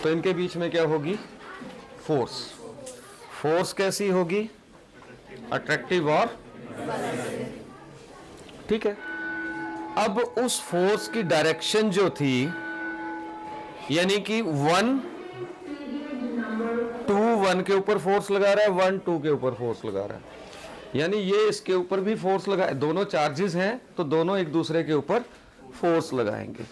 तो इनके बीच में क्या होगी? फोर्स। फोर्स कैसी होगी? अट्रैक्टिव और, ठीक है। अब उस फोर्स की डायरेक्शन जो थी, यानी कि 1 2 1 के ऊपर फोर्स लगा रहा है, 1 2 के ऊपर फोर्स लगा रहा है, यानी ये इसके ऊपर भी फोर्स लगा, दोनों चार्जेस हैं तो दोनों एक दूसरे के ऊपर फोर्स लगाएंगे।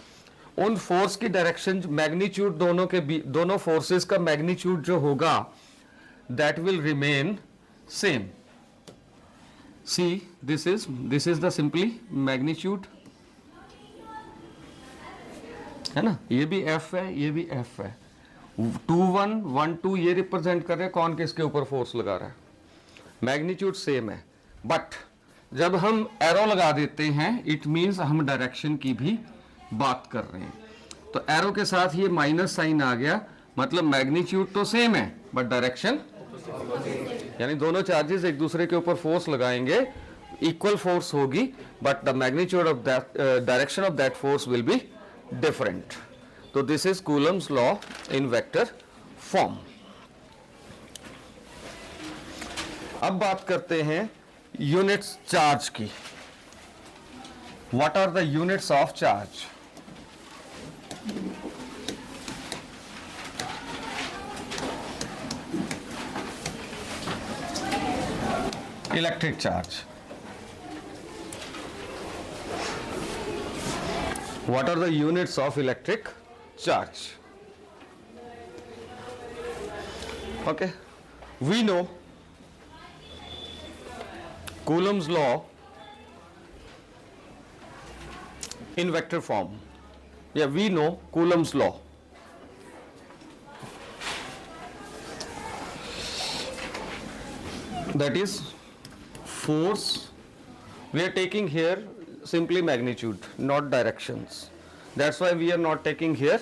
उन फोर्स की डायरेक्शन, मैग्नीट्यूड दोनों फोर्सेस का मैग्नीट्यूड जो होगा that will remain same. See this is the simply magnitude, है ना। ये भी F है, ये भी F है। 2 1 1 2 ये रिप्रेजेंट कर रहे हैं कौन किसके ऊपर फोर्स लगा रहा है, मैग्नीट्यूड सेम है। बट जब हम एरो लगा देते हैं इट मींस हम डायरेक्शन की भी बात कर रहे हैं। तो एरो के साथ ये माइनस साइन आ गया, मतलब मैग्नीट्यूड तो सेम है बट डायरेक्शन, यानी दोनों चार्जेस एक दूसरे के ऊपर फोर्स लगाएंगे, इक्वल फोर्स होगी, but the magnitude of that, direction of that force will be different. तो this is Coulomb's law in vector form. अब बात करते हैं यूनिट्स चार्ज की। What are the units of charge? Electric charge. What are the units of electric charge? Okay, we know Coulomb's law in vector form. Yeah, we know Coulomb's law. That is force. We are taking here simply magnitude, not directions. That's why we are not taking here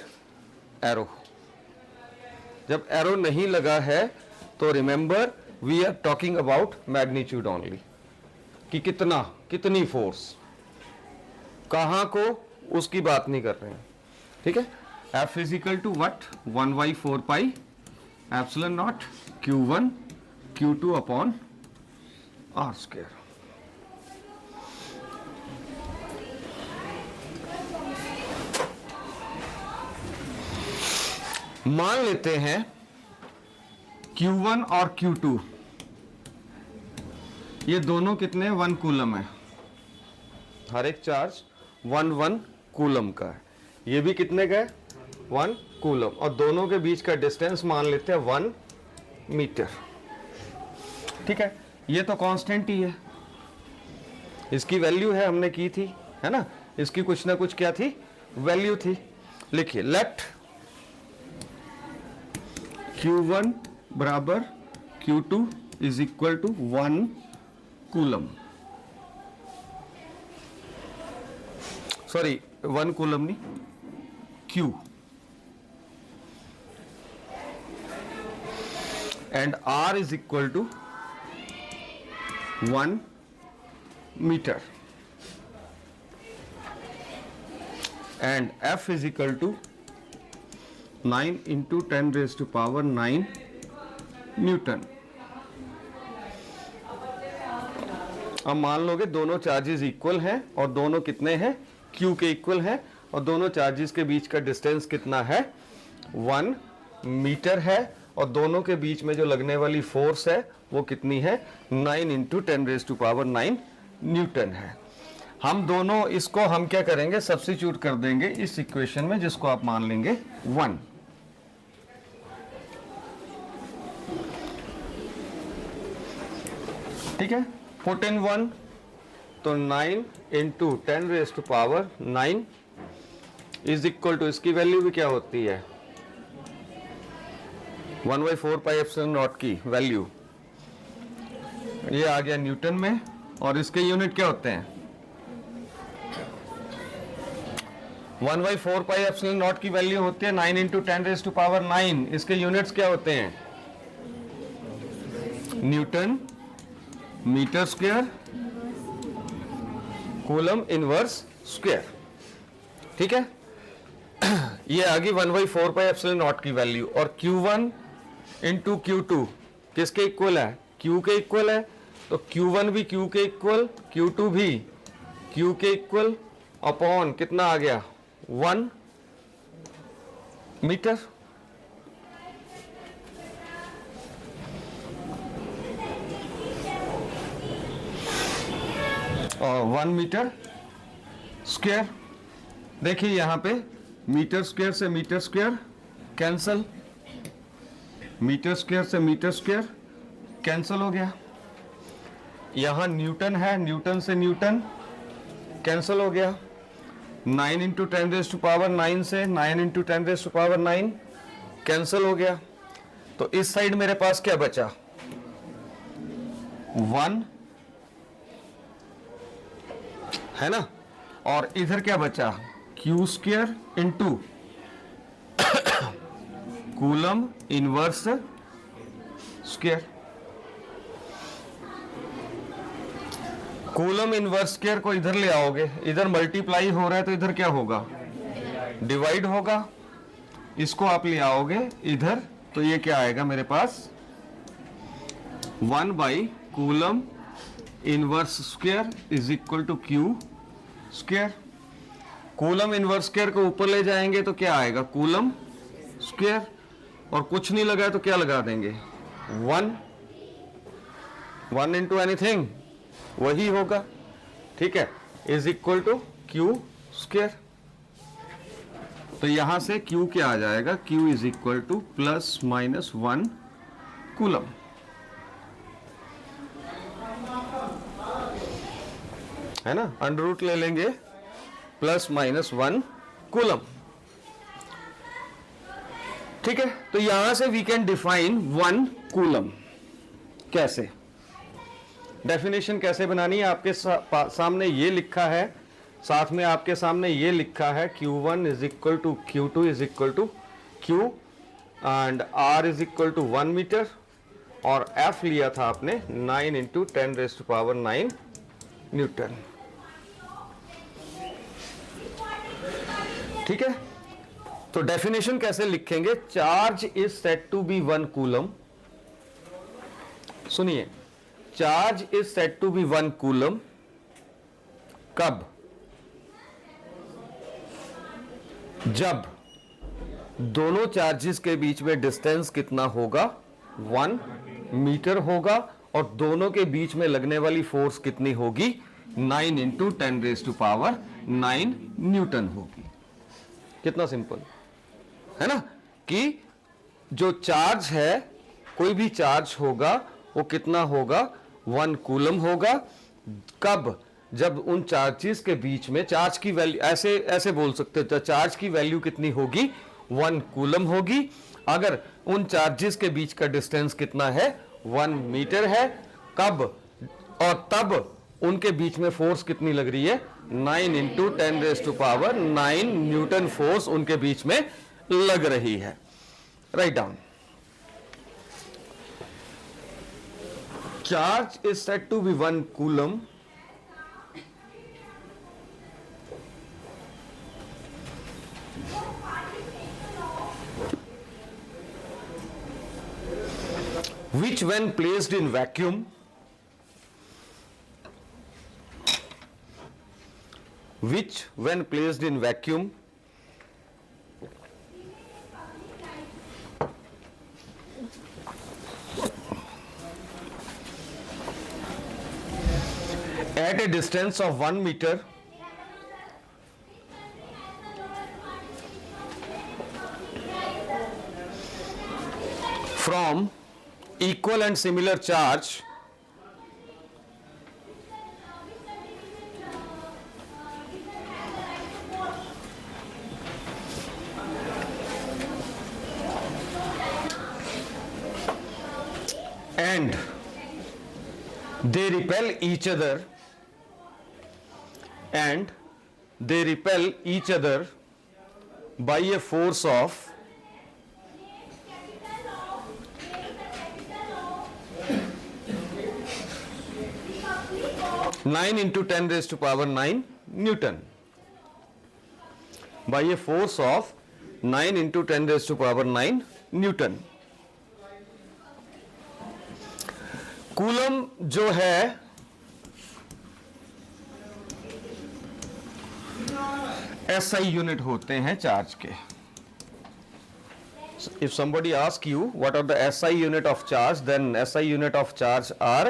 arrow. जब arrow नहीं लगा है तो remember we are talking about magnitude only, कि कितनी force, कहाँ को, उसकी बात नहीं कर रहे हैं, ठीक है। F is equal to what? 1/4 pi epsilon naught Q1 Q2 upon R square। मान लेते हैं Q1 और Q2 ये दोनों कितने? 1 कूलम है, हर एक चार्ज 1 कूलम का है। ये भी कितने का है? 1 कूलम, और दोनों के बीच का डिस्टेंस मान लेते हैं 1 मीटर, ठीक है। ये तो कांस्टेंट ही है, इसकी वैल्यू है, हमने की थी, है ना, इसकी कुछ ना कुछ क्या थी? वैल्यू थी। लिखिए लेट Q1 बराबर Q2 is equal to 1 coulomb, sorry 1 coulomb नहीं, Q, and R is equal to 1 metre, and F is equal to 9 into 10 raised to power 9 newton. अब मान लोगे दोनों चार्जेस इक्वल हैं और दोनों कितने हैं? Q के इक्वल हैं, और दोनों चार्जेस के बीच का डिस्टेंस कितना है? 1 मीटर है, और दोनों के बीच में जो लगने वाली फोर्स है वो कितनी है? 9 into 10 raised to power 9 Newton है। हम दोनों इसको हम क्या करेंगे? सब्स्टिट्यूट कर देंगे इस इक्वेशन में, जिसको आप मान लेंगे 1। ठीक है, पुट इन 1, तो 9 into 10 raised to power 9 is equal to, इसकी वैल्यू भी क्या होती है? 1/4 पाई एप्सिलॉन नॉट की वैल्यू, ये आ गया न्यूटन में, और इसके यूनिट क्या होते हैं? 1/4 पाई एप्सिलॉन नॉट की वैल्यू होती है 9 into 10 raised to power 9, इसके यूनिट्स क्या होते हैं? Newton metre square coulomb inverse square, ठीक है। ये आ गई 1/4πε0 की वैल्यू, और Q1 इंटू Q2 किसके इक्वल है? Q के इक्वल है। तो Q1 भी Q के इक्वल, Q2 भी Q के इक्वल, अपॉन कितना आ गया? 1 मीटर। और 1 मीटर स्क्वायर। देखिए यहां पे मीटर स्क्वायर से metre square cancel, metre square से मीटर स्क्वायर कैंसल हो गया। यहां न्यूटन है, न्यूटन से न्यूटन कैंसल हो गया। 9 इंटू 10⁻⁹ से 9 इंटू 10⁻⁹ कैंसल हो गया। तो इस साइड मेरे पास क्या बचा? 1 है ना, और इधर क्या बचा? Q square into coulomb inverse square. Coulomb inverse square को इधर ले आओगे, इधर मल्टीप्लाई हो रहा है तो इधर क्या होगा? डिवाइड होगा। इसको आप ले आओगे इधर तो ये क्या आएगा मेरे पास? 1 by coulomb inverse square is equal to Q square. Coulomb inverse square को ऊपर ले जाएंगे तो क्या आएगा? Coulomb square. और कुछ नहीं लगा तो क्या लगा देंगे? 1 इंटू एनीथिंग वही होगा, ठीक है, is equal to Q square. तो यहां से Q क्या आ जाएगा? Q is equal to ±1 coulomb. है ना, अंडर रूट ले लेंगे, ±1 कूलम। ठीक है, तो यहां से वी कैन डिफाइन 1 कूलम। कैसे? डेफिनेशन कैसे बनानी है? आपके सामने ये लिखा है, साथ में आपके सामने ये लिखा है Q1 is equal to Q2 is equal to Q and R is equal to 1 metre, और F लिया था आपने 9 इंटू 10⁹ न्यूटन। ठीक है, तो डेफिनेशन कैसे लिखेंगे? Charge is said to be 1 coulomb. सुनिए, charge is said to be 1 coulomb कब? जब दोनों चार्जेस के बीच में डिस्टेंस कितना होगा? 1 मीटर होगा, और दोनों के बीच में लगने वाली फोर्स कितनी होगी? 9 इंटू 10⁹ न्यूटन होगी। कितना सिंपल है ना, कि जो चार्ज है, कोई भी चार्ज होगा वो कितना होगा? 1 कूलम होगा। कब? जब उन चार्जेस के बीच में, चार्ज की वैल्यू ऐसे ऐसे बोल सकते हो, चार्ज की वैल्यू कितनी होगी? 1 कूलम होगी। अगर उन चार्जेस के बीच का डिस्टेंस कितना है? 1 मीटर है। कब? और तब उनके बीच में फोर्स कितनी लग रही है? 9 इंटू 10⁻⁹ न्यूटन फोर्स उनके बीच में लग रही है। Right down. Charge is said to be 1 coulomb which when placed in vacuum at a distance of 1 meter from equal and similar charge and they repel each other by a force of 9 into 10⁻⁹ newton. By a force of 9 into 10⁹ newton. Coulomb जो है SI unit होते हैं charge के। If somebody asks you what are the SI unit of charge, then SI unit of charge are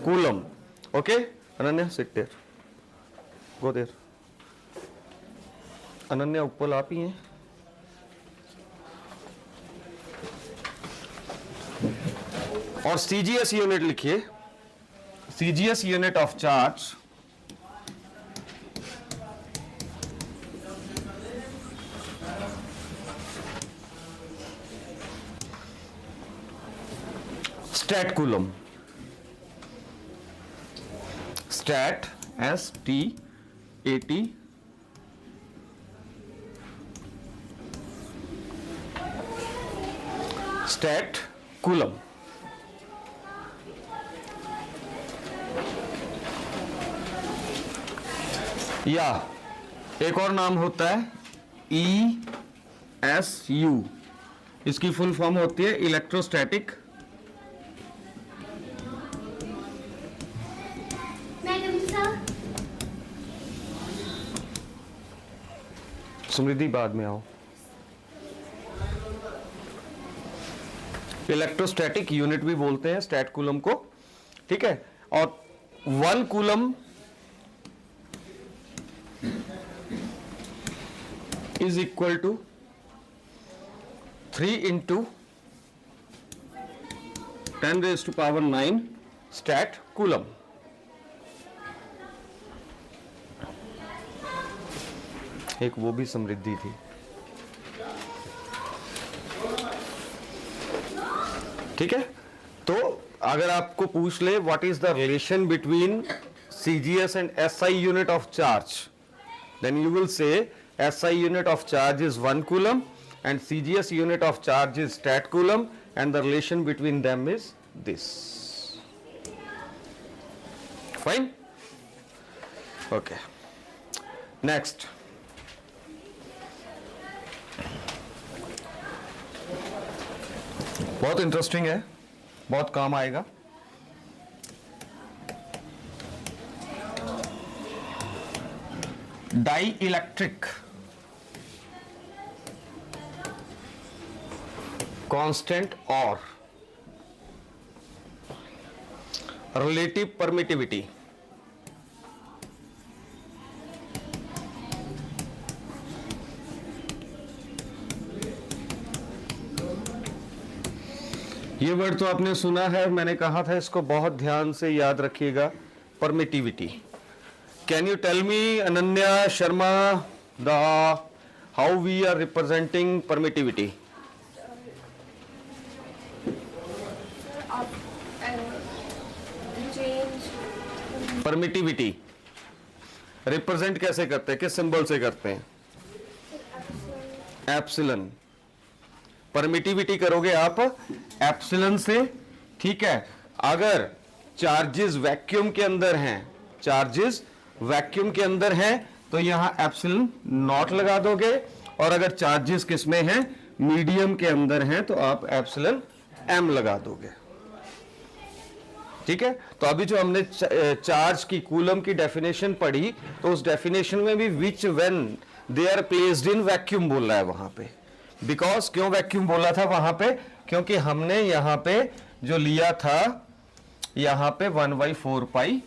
coulomb. Okay, Ananya, sit there. Go there. Ananya, ऊपर आप ही हैं। और CGS unit लिखिए। CGS unit of charge stat coulomb. Stat STAT stat coulomb. या एक और नाम होता है ESU। इसकी फुल फॉर्म होती है इलेक्ट्रोस्टैटिक समृद्धि, बाद में आओ। इलेक्ट्रोस्टैटिक यूनिट भी बोलते हैं स्टैट कूलम को, ठीक है। और 1 coulomb is equal to 3 into 10⁹ stat coulomb. एक वो भी समृद्धि थी, ठीक है। तो अगर आपको पूछ ले what is the relation between CGS and SI unit of charge, then you will say SI unit of charge is 1 coulomb and CGS unit of charge is stat coulomb, and the relation between them is this. Fine? Okay. Next. बहुत interesting है, बहुत काम आएगा। Die electric constant और relative permittivity. ये word तो आपने सुना है, मैंने कहा था इसको बहुत ध्यान से याद रखिएगा। Permittivity. Can you tell me Ananya Sharma the how we are representing permittivity? Permittivity represent कैसे करते हैं, किस सिंबल से करते हैं? एप्सिलॉन। परमिटिविटी करोगे आप एप्सिलॉन से, ठीक है। अगर चार्जेस वैक्यूम के अंदर हैं, चार्जेस वैक्यूम के अंदर हैं तो यहां एप्सिलॉन नॉट लगा दोगे, और अगर चार्जेस किसमें हैं, मीडियम के अंदर हैं, तो आप एप्सिलॉन एम लगा दोगे, ठीक है। तो अभी जो हमने चार्ज की कूलम की डेफिनेशन पढ़ी, तो उस डेफिनेशन में भी which when they are placed in vacuum बोल रहा है वहां पे। बिकॉज क्यों वैक्यूम बोला था वहां पे, क्योंकि हमने यहां पे जो लिया था, यहां पे 1/4 पाई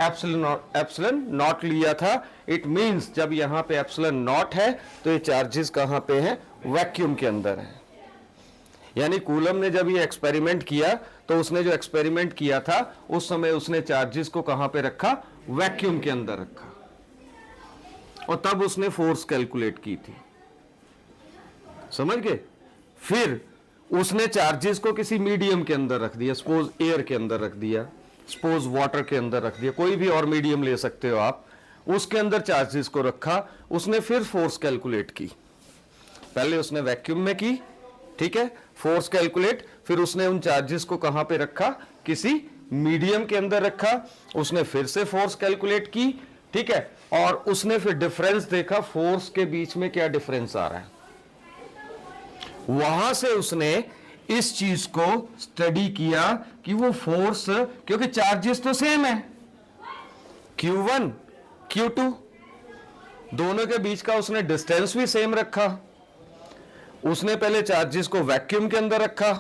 एप्सिलॉन नॉट लिया था। इट मींस जब यहां पे एप्सिलॉन नॉट है तो ये चार्जेस कहां पे हैं, वैक्यूम के अंदर है। यानी कूलम ने जब ये एक्सपेरिमेंट किया तो उसने जो एक्सपेरिमेंट किया था उस समय उसने चार्जेस को कहां पे रखा, वैक्यूम के अंदर रखा, और तब उसने फोर्स कैलकुलेट की थी, समझ गए। फिर उसने चार्जेस को किसी मीडियम के अंदर रख दिया, सपोज एयर के अंदर रख दिया, सपोज वाटर के अंदर रख दिया, कोई भी और मीडियम ले सकते हो आप, उसके अंदर चार्जेस को रखा, उसने फिर फोर्स कैलकुलेट की। पहले उसने वैक्यूम में की, ठीक है, फोर्स कैलकुलेट, फिर उसने उन चार्जेस को कहां पे रखा, किसी मीडियम के अंदर रखा, उसने फिर से फोर्स कैलकुलेट की, ठीक है, और उसने फिर डिफरेंस देखा फोर्स के बीच में क्या डिफरेंस आ रहा है, वहां से उसने इस चीज को स्टडी किया कि वो फोर्स, क्योंकि चार्जेस तो सेम है, Q1 Q2 दोनों के बीच का उसने डिस्टेंस भी सेम रखा। उसने पहले चार्जेस को वैक्यूम के अंदर रखा,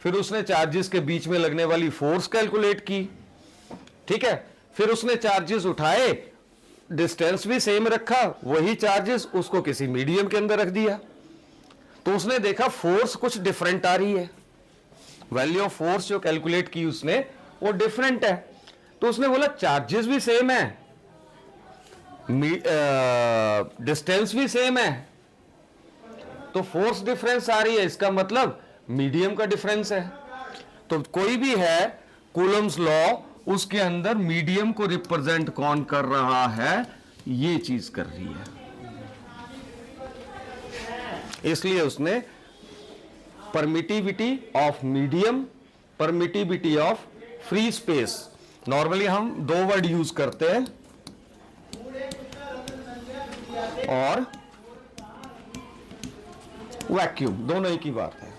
फिर उसने चार्जेस के बीच में लगने वाली फोर्स कैलकुलेट की, ठीक है, फिर उसने चार्जेस उठाए, डिस्टेंस भी सेम रखा, वही चार्जेस उसको किसी मीडियम के अंदर रख दिया, तो उसने देखा फोर्स कुछ डिफरेंट आ रही है, वैल्यू ऑफ फोर्स जो कैलकुलेट की उसने वो डिफरेंट है। तो उसने बोला चार्जेस भी सेम है, डिस्टेंस भी सेम है, तो फोर्स डिफरेंस आ रही है, इसका मतलब मीडियम का डिफरेंस है। तो कोई भी है कूलम्स लॉ, उसके अंदर मीडियम को रिप्रेजेंट कौन कर रहा है, ये चीज कर रही है, इसलिए उसने permittivity of medium, permittivity of free space, normally हम दो वर्ड यूज करते हैं, और वैक्यूम, दोनों एक ही बात है।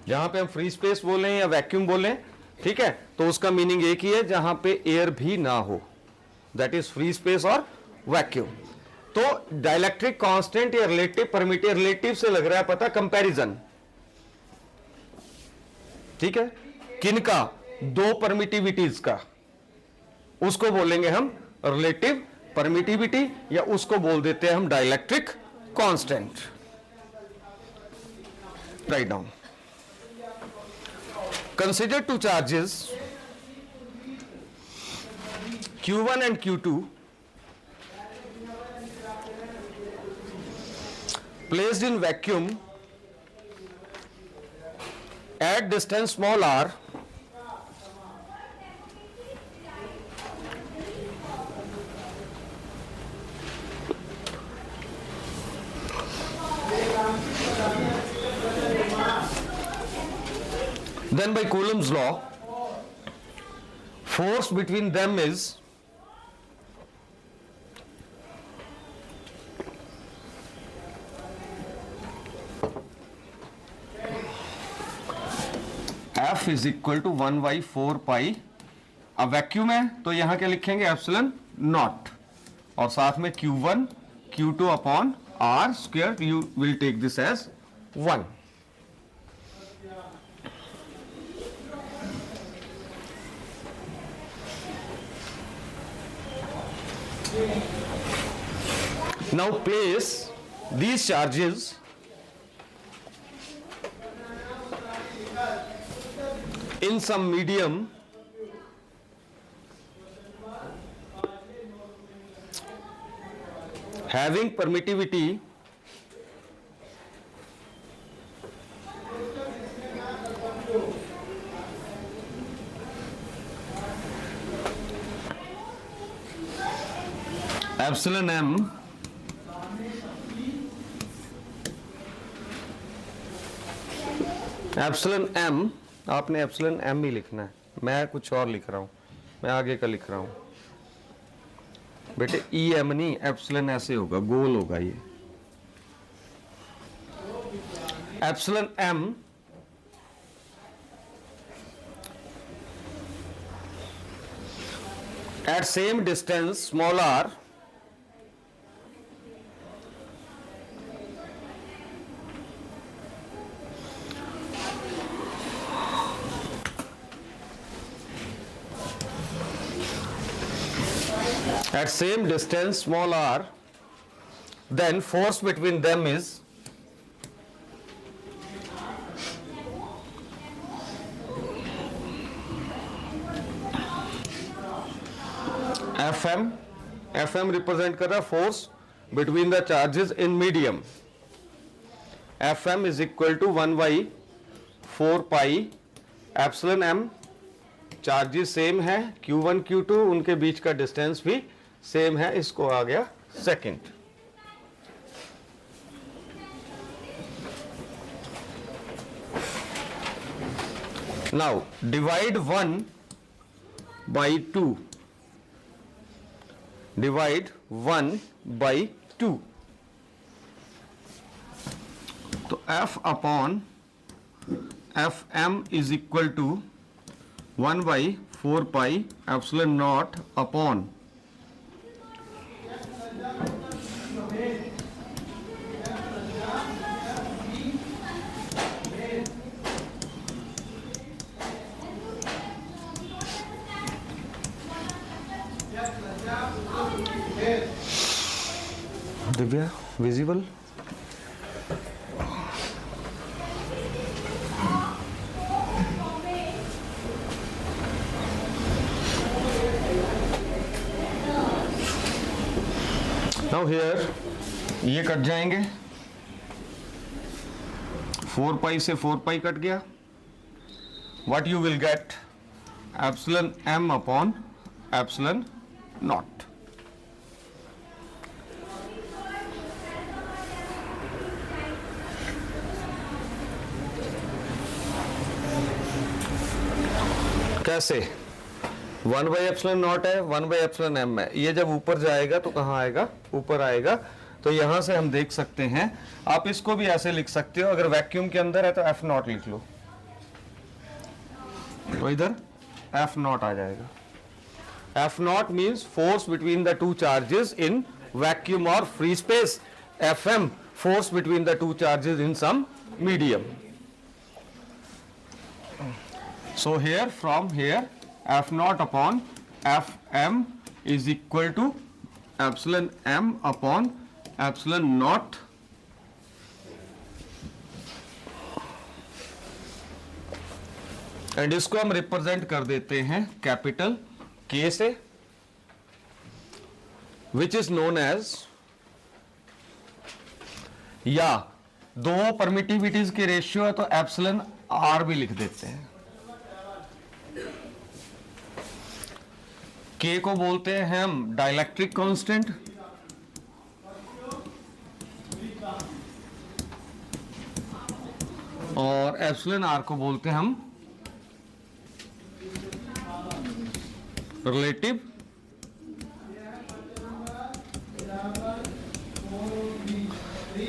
जहां पे हम फ्री स्पेस बोलें या वैक्यूम बोलें, ठीक है, तो उसका मीनिंग एक ही है, जहां पे एयर भी ना हो, दैट इज फ्री स्पेस और वैक्यूम। तो डाइलेक्ट्रिक कांस्टेंट या रिलेटिव परमिटिव, रिलेटिव से लग रहा है पता, कंपैरिजन, ठीक है, किनका, दो परमिटिविटीज का, उसको बोलेंगे हम रिलेटिव परमिटिविटी, या उसको बोल देते हैं हम dielectric constant. Right down, consider two charges Q1 and Q2 placed in vacuum at distance small r then by Coulomb's law force between them is F is equal to 1/4 pi। अब vacuum है तो यहां क्या लिखेंगे, epsilon not, और साथ में Q1 Q2 upon R square, you will take this as 1। Now place these charges in some medium having permittivity epsilon m epsilon m, आपने एप्सिलॉन m ही लिखना है, मैं कुछ और लिख रहा हूं, मैं आगे का लिख रहा हूं बेटे, EM नहीं, एप्सिलॉन ऐसे होगा, गोल होगा ये, epsilon m at same distance small r at same distance small r, then force between them is Fm, Fm represent कर रहा है force between the charges in medium, Fm is equal to 1/4 pi epsilon m, charges same है, Q1 Q2 उनके बीच का distance भी same है, इसको आ गया सेकंड। Now divide 1/2, divide 1/2। तो F upon F M is equal to 1/4 pi epsilon naught upon divisible. Now here ये cut जाएंगे, 4 पाई से 4 पाई कट गया। What you will get epsilon M upon epsilon naught. कैसे? 1/एप्सिलॉन not है, 1/एप्सिलॉन M है। ये जब ऊपर जाएगा तो कहाँ आएगा? ऊपर आएगा। तो यहां से हम देख सकते हैं, आप इसको भी ऐसे लिख सकते हो, अगर वैक्यूम के अंदर है तो एफ नॉट लिख लो, तो इधर एफ नॉट आ जाएगा। F naught means force between the two charges in vacuum और free space. F M force between the two charges in some medium. So here, from here, F naught upon F m is equal to epsilon m upon epsilon naught and इसको हम represent कर देते हैं capital K से, which is known as, या दो परमिटिविटीज के ratio है तो एप्सिलॉन r भी लिख देते हैं। K को बोलते हैं हम डाइलेक्ट्रिक कांस्टेंट, और एप्सिलॉन r को बोलते हैं हम relative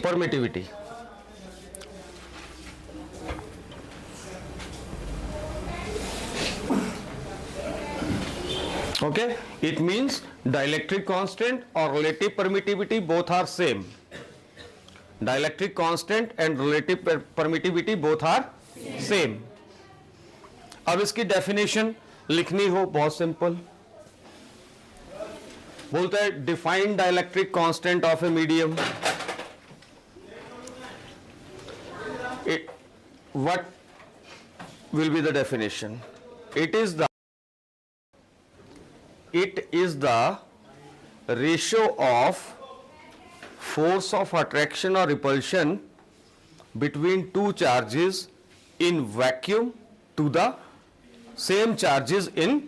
permittivity. Okay, it means dielectric constant or relative permittivity both are same. Dielectric constant and relative permittivity both are same. अब इसकी डेफिनेशन लिखनी हो, बहुत सिंपल, बोलते हैं define dielectric constant of a medium. What will be the definition? It is the ratio of force of attraction or repulsion between two charges in vacuum to the same charges in,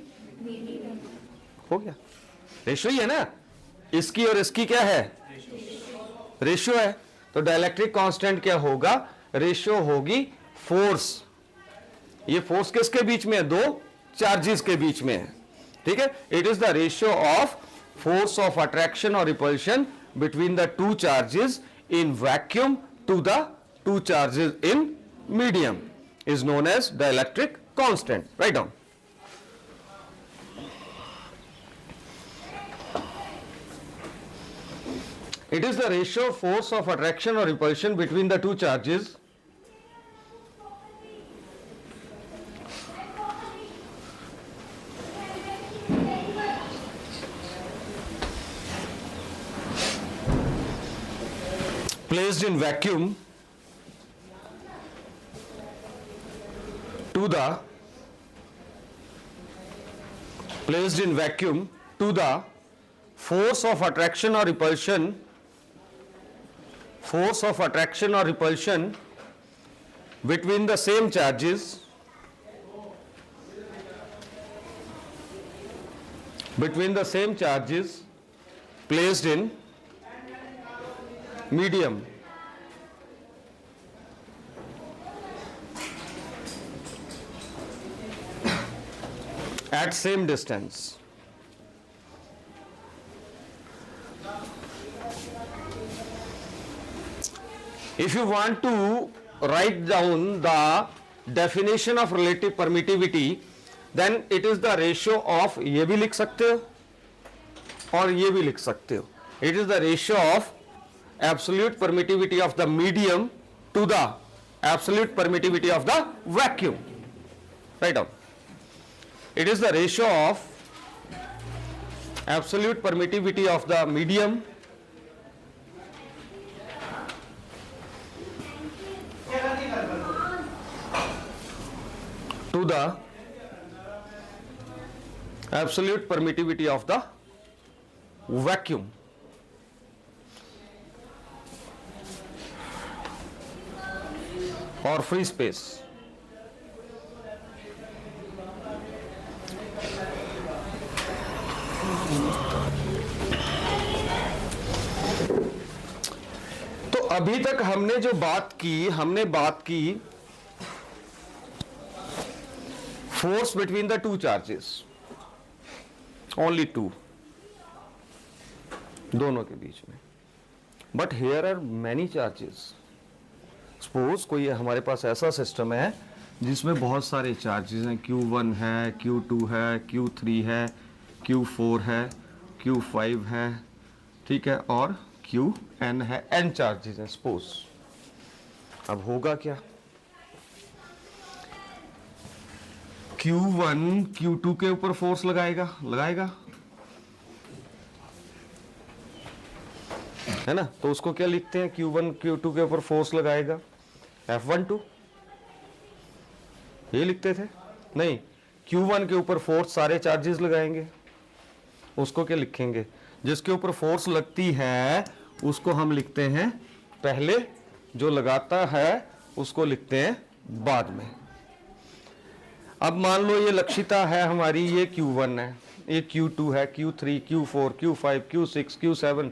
हो गया, ratio ही है ना, इसकी और इसकी क्या है, ratio है। तो डाइलेक्ट्रिक कांस्टेंट क्या होगा, रेशियो होगी फोर्स, ये फोर्स किसके बीच में है, दो चार्जेस के बीच में है, ठीक है। It is the ratio of force of attraction और repulsion between the two charges in vacuum to the two charges in medium is known as dielectric constant. Right down. It is the ratio of force of attraction or repulsion between the two charges placed in vacuum to the force of attraction or repulsion between the same charges placed in medium at same distance. If you want to write down the definition of relative permittivity, then it is the ratio of, ये भी लिख सकते हो और ये भी लिख सकते हो, it is the ratio of absolute permittivity of the medium to the absolute permittivity of the vacuum. Write down. It is the ratio of absolute permittivity of the medium to the absolute permittivity of the vacuum. Or free space. तो अभी तक हमने जो बात की, हमने बात की force between the two charges, only two, दोनों के बीच में. But here are many charges. Suppose कोई हमारे पास ऐसा सिस्टम है जिसमें बहुत सारे चार्जेस हैं, Q1 है, Q2 है, Q3 है, Q4 है, Q5 है, ठीक है, और Qn है, n चार्जेस हैं सपोज. अब होगा क्या, Q1 Q2 के ऊपर फोर्स लगाएगा है ना. तो उसको क्या लिखते हैं, Q1 Q2 के ऊपर फोर्स लगाएगा F12, ये लिखते थे. नहीं, Q1 के ऊपर फोर्स सारे चार्जेस लगाएंगे, उसको क्या लिखेंगे, जिसके ऊपर फोर्स लगती है उसको हम लिखते हैं पहले, जो लगाता है उसको लिखते हैं बाद में. अब मान लो ये लक्षिता है हमारी, ये Q1 है, ये Q2 है, Q3, Q4, Q5, Q6, Q7,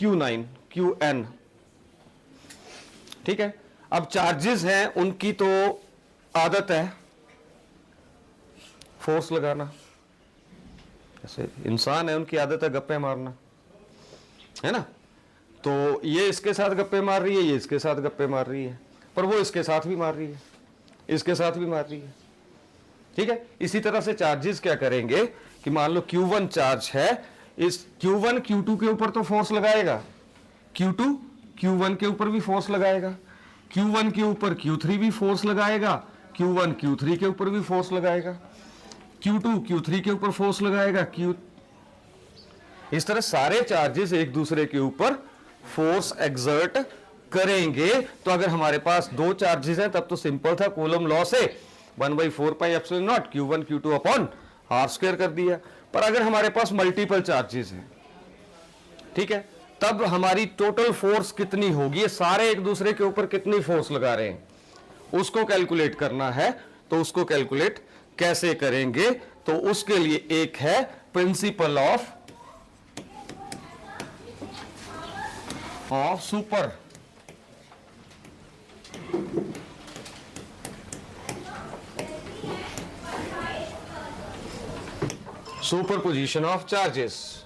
Q9, Qn, ठीक है. अब चार्जेस हैं, उनकी तो आदत है फोर्स लगाना, जैसे इंसान है उनकी आदत है गप्पे मारना, है ना. तो ये इसके साथ गप्पे मार रही है, ये इसके साथ गप्पे मार रही है, पर वो इसके साथ भी मार रही है, इसके साथ भी मार रही है, ठीक है. इसी तरह से चार्जेस क्या करेंगे कि मान लो Q1 चार्ज है, इस Q1 Q2 के ऊपर तो फोर्स लगाएगा, Q2 Q1 के ऊपर भी फोर्स लगाएगा, Q1 के ऊपर Q3 भी फोर्स लगाएगा, Q1 Q3 के ऊपर भी फोर्स लगाएगा, Q2 Q3 के ऊपर फोर्स लगाएगा, इस तरह सारे चार्जेस एक दूसरे के ऊपर फोर्स एक्सर्ट करेंगे. तो अगर हमारे पास दो चार्जेस हैं तब तो सिंपल था, कूलम लॉ से 1/4 pi epsilon not Q1 Q2 upon R square कर दिया. पर अगर हमारे पास मल्टीपल चार्जेस हैं, ठीक है, तब हमारी टोटल फोर्स कितनी होगी, सारे एक दूसरे के ऊपर कितनी फोर्स लगा रहे हैं, उसको कैलकुलेट करना है. तो उसको कैलकुलेट कैसे करेंगे, तो उसके लिए एक है principle of superposition of charges.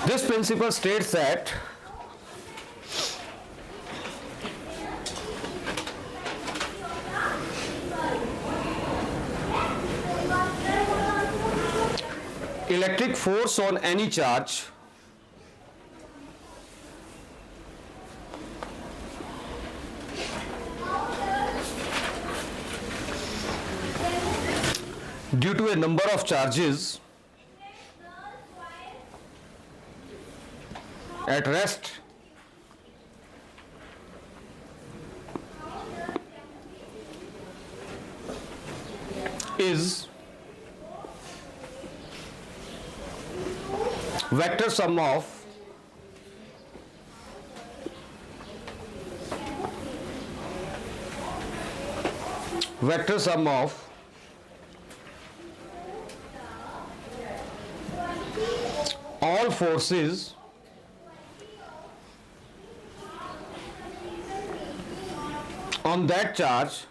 This principle states that electric force on any charge due to a number of charges at rest is vector sum of all forces on that charge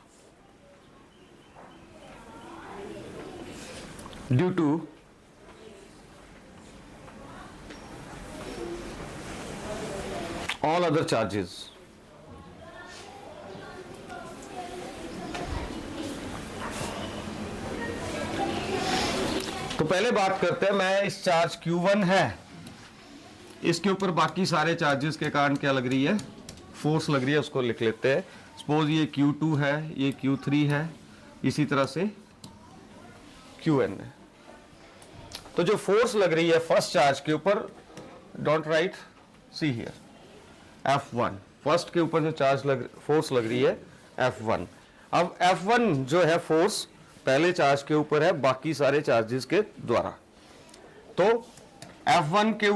due to all other charges. तो पहले बात करते हैं, मैं इस charge Q1 है, इसके ऊपर बाकी सारे चार्जेस के कारण क्या लग रही है, फोर्स लग रही है, उसको लिख लेते हैं। सपोज ये Q2 है, ये Q3 है, इसी तरह से Qn है। तो जो फोर्स लग रही है फर्स्ट चार्ज के ऊपर, don't write, see here, F1 first के ऊपर जो फोर्स लग रही है F1। अब F1 जो है फोर्स पहले चार्ज के ऊपर है बाकी सारे चार्जेस के द्वारा। तो F1 के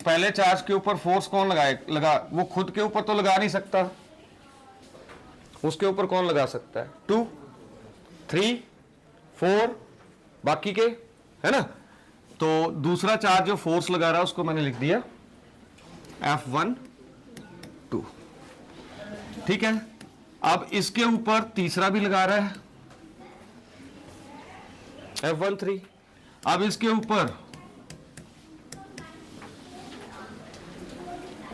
पहले चार्ज के ऊपर फोर्स कौन लगा, वो खुद के ऊपर तो लगा नहीं सकता, उसके ऊपर कौन लगा सकता है, 2, 3, 4 बाकी के, है ना। तो दूसरा चार्ज जो फोर्स लगा रहा है उसको मैंने लिख दिया F1 2, ठीक है। अब इसके ऊपर तीसरा भी लगा रहा है F1 3। अब इसके ऊपर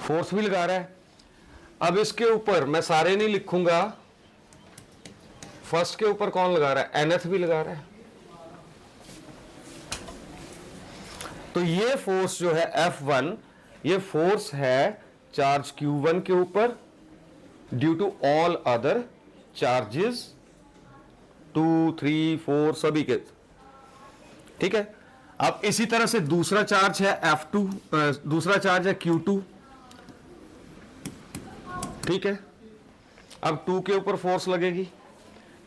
फोर्स भी लगा रहा है। अब इसके ऊपर मैं सारे नहीं लिखूंगा, फर्स्ट के ऊपर कौन लगा रहा है, nth भी लगा रहा है। तो ये फोर्स जो है F1, ये फोर्स है चार्ज Q1 के ऊपर due to all other charges 2, 3, 4 सभी के, ठीक है। अब इसी तरह से दूसरा चार्ज है F2, दूसरा चार्ज है Q2, ठीक है। अब 2 के ऊपर फोर्स लगेगी,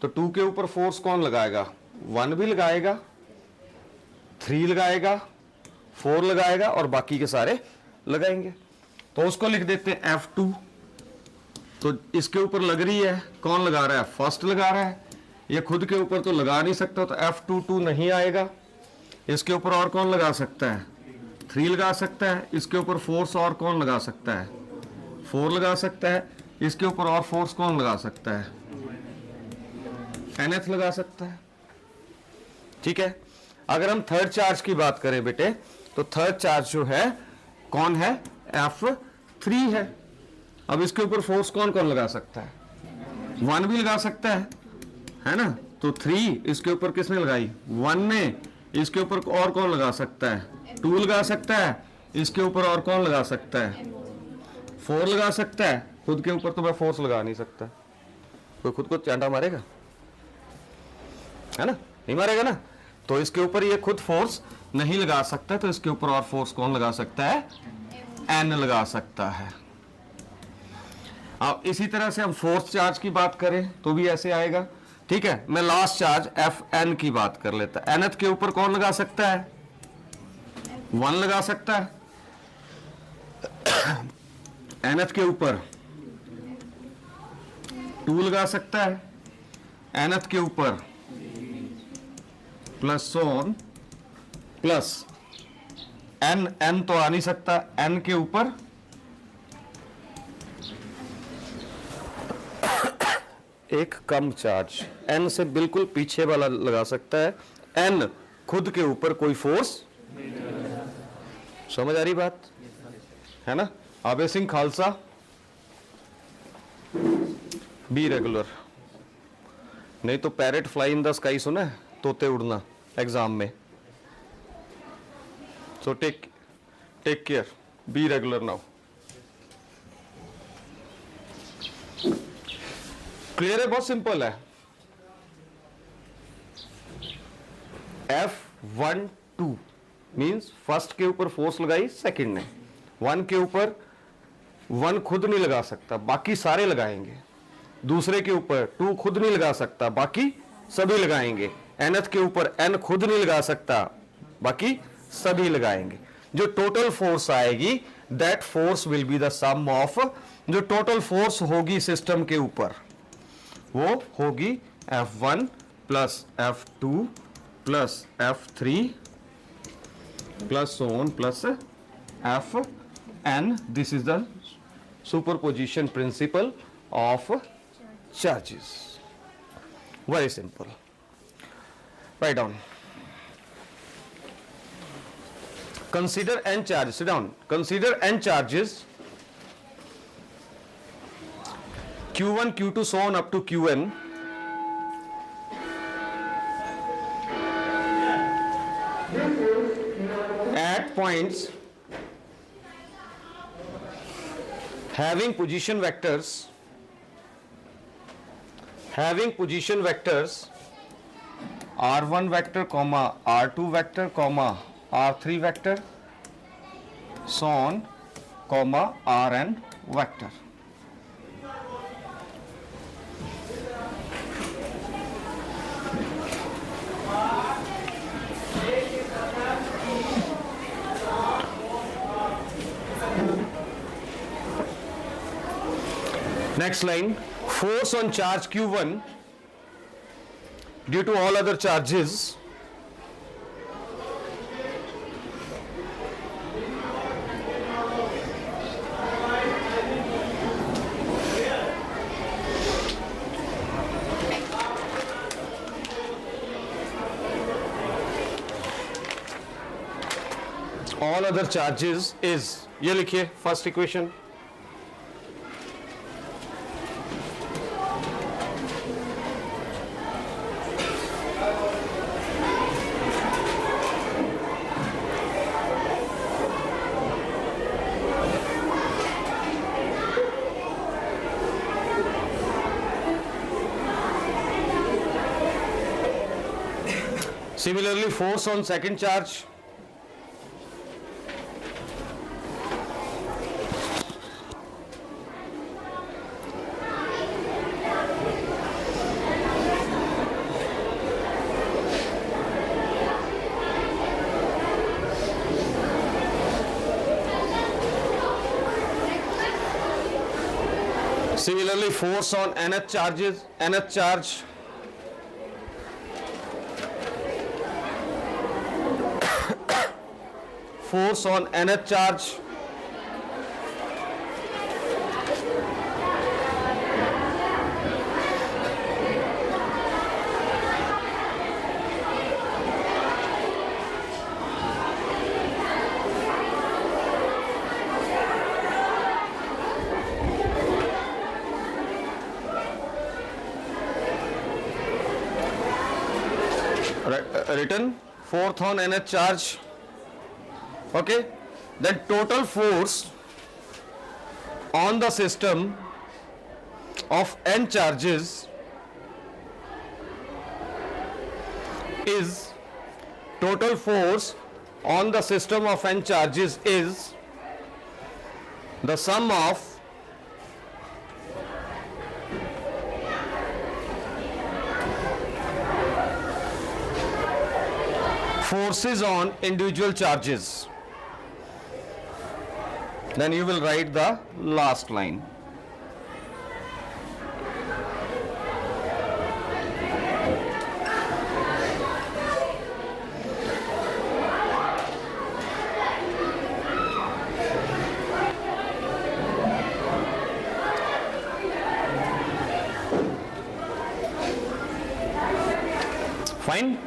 तो 2 के ऊपर फोर्स कौन लगाएगा, 1 भी लगाएगा, 3 लगाएगा, 4 लगाएगा और बाकी के सारे लगाएंगे। तो उसको लिख देते हैं F2। तो इसके ऊपर लग रही है, कौन लगा रहा है, फर्स्ट लगा रहा है, ये खुद के ऊपर तो लगा नहीं सकता, तो F2 नहीं आएगा। इसके ऊपर और कौन लगा सकता है, 3 लगा सकता है। इसके ऊपर फोर्स और कौन लगा सकता है, 4 लगा सकता है। इसके ऊपर और फोर्स कौन लगा सकता है, nth लगा सकता है, ठीक है। अगर हम थर्ड चार्ज की बात करें बेटे, तो थर्ड चार्ज जो है कौन है, F3 है। अब इसके ऊपर फोर्स कौन कौन लगा सकता है, 1 भी लगा सकता है ना। तो 3 इसके ऊपर किसने लगाई, 1 ने। इसके ऊपर और कौन लगा सकता है, 2 लगा सकता है। इसके ऊपर और कौन लगा सकता है, 4 लगा सकता है। खुद के ऊपर तो मैं फोर्स लगा नहीं सकता, कोई खुद को चांटा मारेगा, है ना, नहीं मारेगा ना। तो इसके ऊपर ये खुद फोर्स नहीं लगा सकता, तो इसके ऊपर और फोर्स कौन लगा सकता है, N लगा सकता है। अब इसी तरह से हम फोर्थ चार्ज की बात करें तो भी ऐसे आएगा, ठीक है। मैं लास्ट चार्ज Fn की बात कर लेता। nth के ऊपर कौन लगा सकता है, 1 लगा सकता है। nth के ऊपर 2 लगा सकता है। nth के ऊपर प्लस ऑन प्लस n तो आ नहीं सकता, n के ऊपर एक कम चार्ज n से बिल्कुल पीछे वाला लगा सकता है। n खुद के ऊपर कोई फोर्स, समझ आ रही बात, है ना। आबे सिंह खालसा, बी रेगुलर, नहीं तो parrot fly in the sky सुना है, तोते उड़ना एग्जाम में। So take care, be regular now. Clear है, बहुत सिंपल है। F12 मींस फर्स्ट के ऊपर फोर्स लगाई सेकंड ने, 1 के ऊपर 1 खुद नहीं लगा सकता, बाकी सारे लगाएंगे। दूसरे के ऊपर 2 खुद नहीं लगा सकता, बाकी सभी लगाएंगे। nth के ऊपर n खुद नहीं लगा सकता, बाकी सभी लगाएंगे। जो टोटल फोर्स आएगी, that force will be the sum of, जो टोटल फोर्स होगी सिस्टम के ऊपर वो होगी F1 plus F2 plus F3 plus on plus Fn। This is the superposition principle of charges. Very simple, write down. consider n charges, sit down, consider n charges q1 q2 so on up to qn at points having position vectors r1 vector comma r2 vector comma r3 vector so on comma rn vector. Next line, force on charge q1 due to all other charges is, ये लिखिए first equation, similarly force on second charge similarly force on nth charge force on nth charge written, fourth on nth charge, okay, then total force on the system of n charges is total force on the system of n charges is the sum of forces on individual charges. Then you will write the last line. Fine?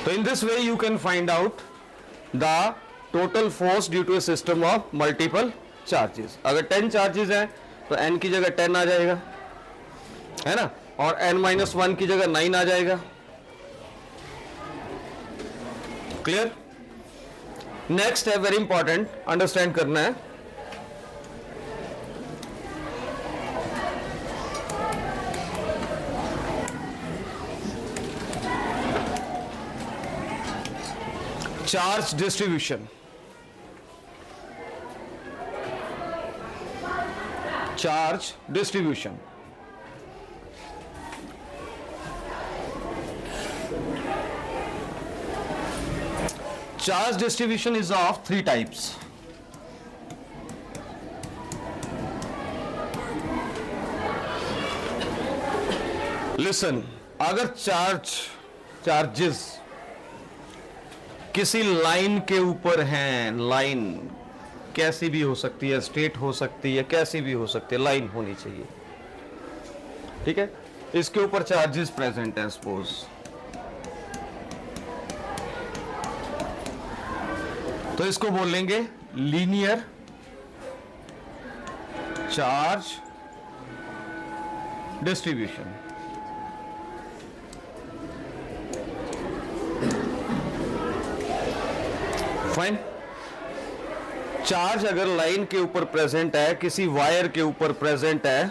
So in this way you can find out the total force due to a system of multiple charges. अगर 10 charges हैं तो n की जगह 10 आ जाएगा, है ना, और n-1 की जगह 9 आ जाएगा. Clear? Next है very important, understand करना है. Charge distribution. Charge distribution. Charge distribution is of three types. Listen, अगर charges किसी लाइन के ऊपर हैं, लाइन कैसी भी हो सकती है, स्ट्रेट हो सकती है, कैसी भी हो सकती है, लाइन होनी चाहिए, ठीक है. इसके ऊपर चार्जेस प्रेजेंट है, सपोज तो इसको बोल लेंगे linear charge distribution. Fine. Charge अगर लाइन के ऊपर प्रेजेंट है, किसी वायर के ऊपर प्रेजेंट है,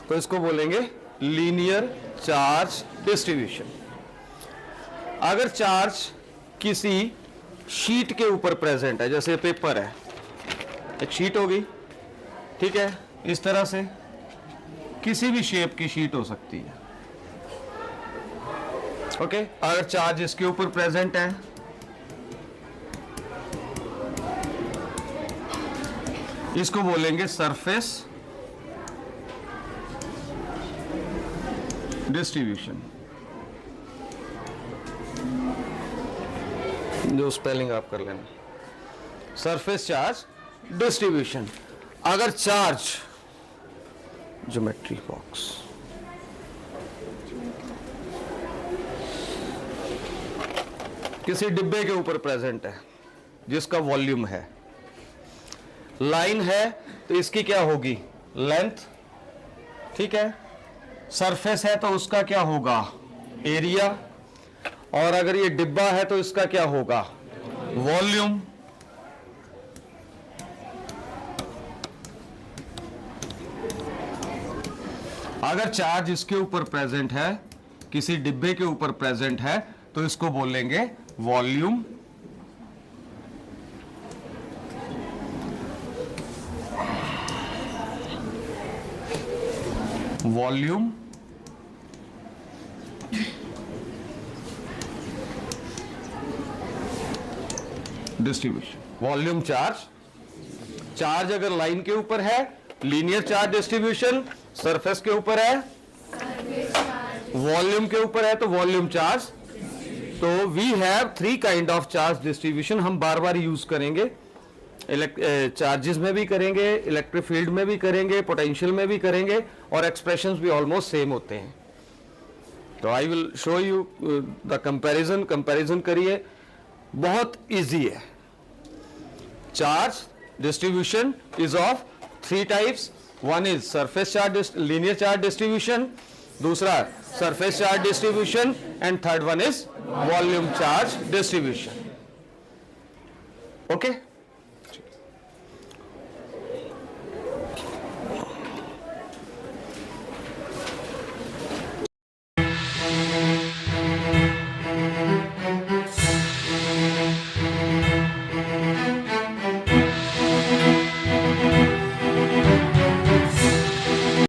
तो इसको बोलेंगे लीनियर चार्ज डिस्ट्रीब्यूशन। अगर चार्ज किसी शीट के ऊपर प्रेजेंट है, जैसे पेपर है, एक शीट होगी, ठीक है, इस तरह से किसी भी शेप की शीट हो सकती है, ओके। अगर चार्ज इसके ऊपर प्रेजेंट है, इसको बोलेंगे सरफेस डिस्ट्रीब्यूशन। जो स्पेलिंग आप कर लेना, सरफेस चार्ज डिस्ट्रीब्यूशन। अगर चार्ज, ज्योमेट्री बॉक्स, किसी डिब्बे के ऊपर प्रेजेंट है जिसका वॉल्यूम है, लाइन है, तो इसकी क्या होगी, लेंथ, ठीक है। सरफेस है तो उसका क्या होगा, एरिया, और अगर ये डिब्बा है तो इसका क्या होगा, वॉल्यूम। अगर चार्ज इसके ऊपर प्रेजेंट है, किसी डिब्बे के ऊपर प्रेजेंट है, तो इसको बोलेंगे volume distribution. Volume charge, charge अगर लाइन के ऊपर है, लीनियर चार्ज डिस्ट्रीब्यूशन, सरफेस के ऊपर है, वॉल्यूम के ऊपर है, तो वॉल्यूम चार्ज। तो we have 3 kind of charge distribution. हम बार बार यूज करेंगे, चार्जेस में भी करेंगे, इलेक्ट्रिक फील्ड में भी करेंगे, पोटेंशियल में भी करेंगे, और एक्सप्रेशंस भी ऑलमोस्ट सेम होते हैं। तो I will show you the comparison करिए, बहुत इजी है। Charge distribution is of 3 types. One is surface charge, linear charge distribution, दूसरा surface charge distribution, and third one is volume charge distribution, okay.